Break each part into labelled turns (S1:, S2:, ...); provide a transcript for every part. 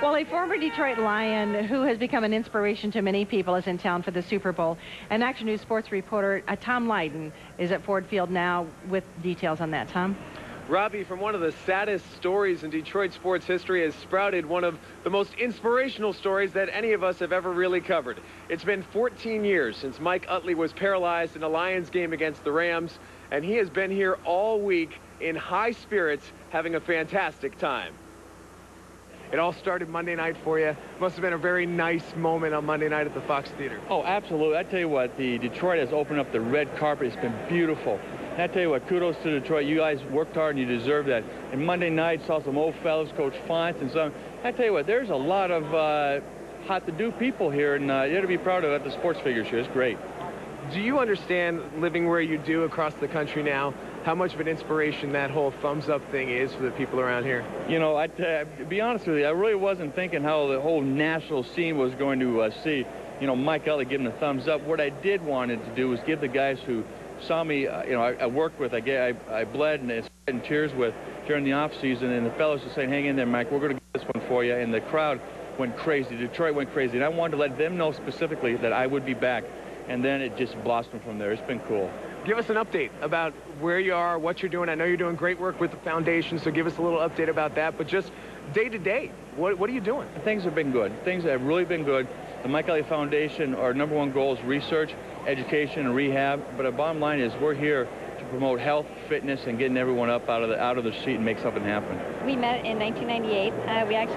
S1: Well, a former Detroit Lion who has become an inspiration to many people is in town for the Super Bowl. And Action News sports reporter Tom Leyton is at Ford Field now with details on that. Tom?
S2: Robbie, from one of the saddest stories in Detroit sports history, has sprouted one of the most inspirational stories that any of us have ever really covered. It's been 14 years since Mike Utley was paralyzed in a Lions game against the Rams, and he has been here all week in high spirits, having a fantastic time. It all started Monday night for you. Must have been a very nice moment on Monday night at the Fox Theater.
S3: Oh, absolutely. I tell you what, the Detroit has opened up the red carpet. It's been beautiful. And I tell you what, kudos to Detroit. You guys worked hard and you deserve that. And Monday night, saw some old fellows, Coach Fonts and some. I tell you what, there's a lot of hot-to-do people here, and you have to be proud of it at the sports figure show. It's great.
S2: Do you understand, living where you do across the country now, how much of an inspiration that whole thumbs-up thing is for the people around here?
S3: You know, to be honest with you, I really wasn't thinking how the whole national scene was going to see, you know, Mike Utley giving a thumbs up. What I did wanted to do was give the guys who saw me, you know, I worked with, I bled and sweat and tears with during the off-season, and the fellows were saying, hang in there, Mike, we're going to get this one for you. And the crowd went crazy. Detroit went crazy. And I wanted to let them know specifically that I would be back. And then it just blossomed from there. It's been cool.
S2: Give us an update about where you are, what you're doing. I know you're doing great work with the foundation, so give us a little update about that. But just day to day, what are you doing?
S3: Things have been good. Things have really been good. The Mike Utley Foundation, our #1 goal is research, education, and rehab. But the bottom line is we're here to promote health, fitness, and getting everyone up out of the seat and make something happen.
S4: We met in 1998.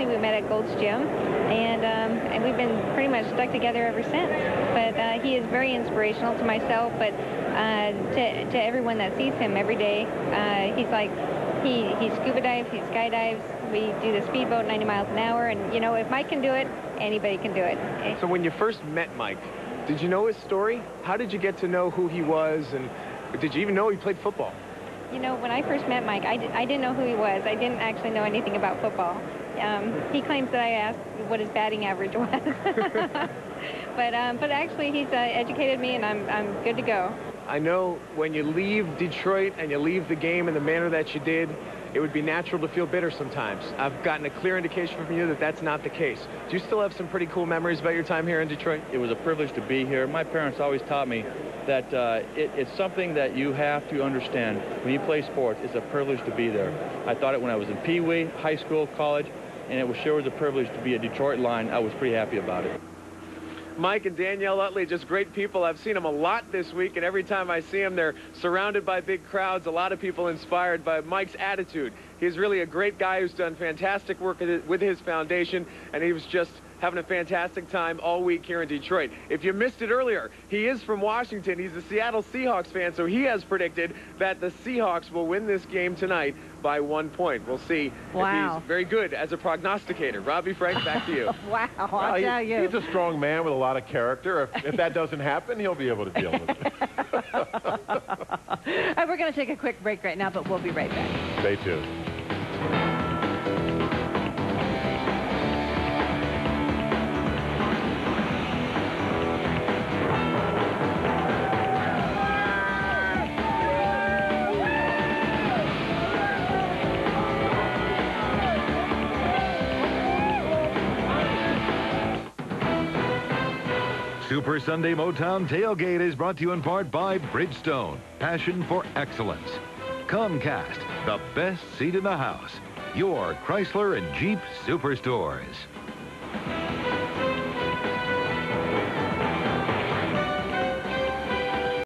S4: We met at Gold's Gym, and we've been pretty much stuck together ever since. But he is very inspirational to myself, but to everyone that sees him every day. He's like, he scuba dives, he skydives. We do the speedboat 90 miles an hour, and you know, if Mike can do it, anybody can do it.
S2: So when you first met Mike, did you know his story? How did you get to know who he was, and did you even know he played football?
S4: You know, when I first met Mike, I didn't know who he was. I didn't actually know anything about football. He claims that I asked what his batting average was. but actually, he's educated me, and I'm good to go.
S2: I know when you leave Detroit and you leave the game in the manner that you did, it would be natural to feel bitter sometimes. I've gotten a clear indication from you that that's not the case. Do you still have some pretty cool memories about your time here in Detroit?
S3: It was a privilege to be here. My parents always taught me that it's something that you have to understand. When you play sports, it's a privilege to be there. I thought it when I was in Pee Wee, high school, college, and it sure was a privilege to be a Detroit Lion. I was pretty happy about it.
S2: Mike and Danielle Utley, just great people. I've seen them a lot this week, and every time I see them, they're surrounded by big crowds. A lot of people inspired by Mike's attitude. He's really a great guy who's done fantastic work with his foundation, and he was just having a fantastic time all week here in Detroit. If you missed it earlier, he is from Washington. He's a Seattle Seahawks fan, so he has predicted that the Seahawks will win this game tonight by 1 point. We'll see if he's very good as a prognosticator. Robbie, Frank, back to you.
S1: Wow, I'll tell you.
S5: He's a strong man with a lot of character. If that doesn't happen, he'll be able to deal with it.
S1: We're going to take a quick break right now, but we'll be right back.
S5: Stay tuned.
S6: Super Sunday Motown Tailgate is brought to you in part by Bridgestone, passion for excellence. Comcast, the best seat in the house. Your Chrysler and Jeep Superstores.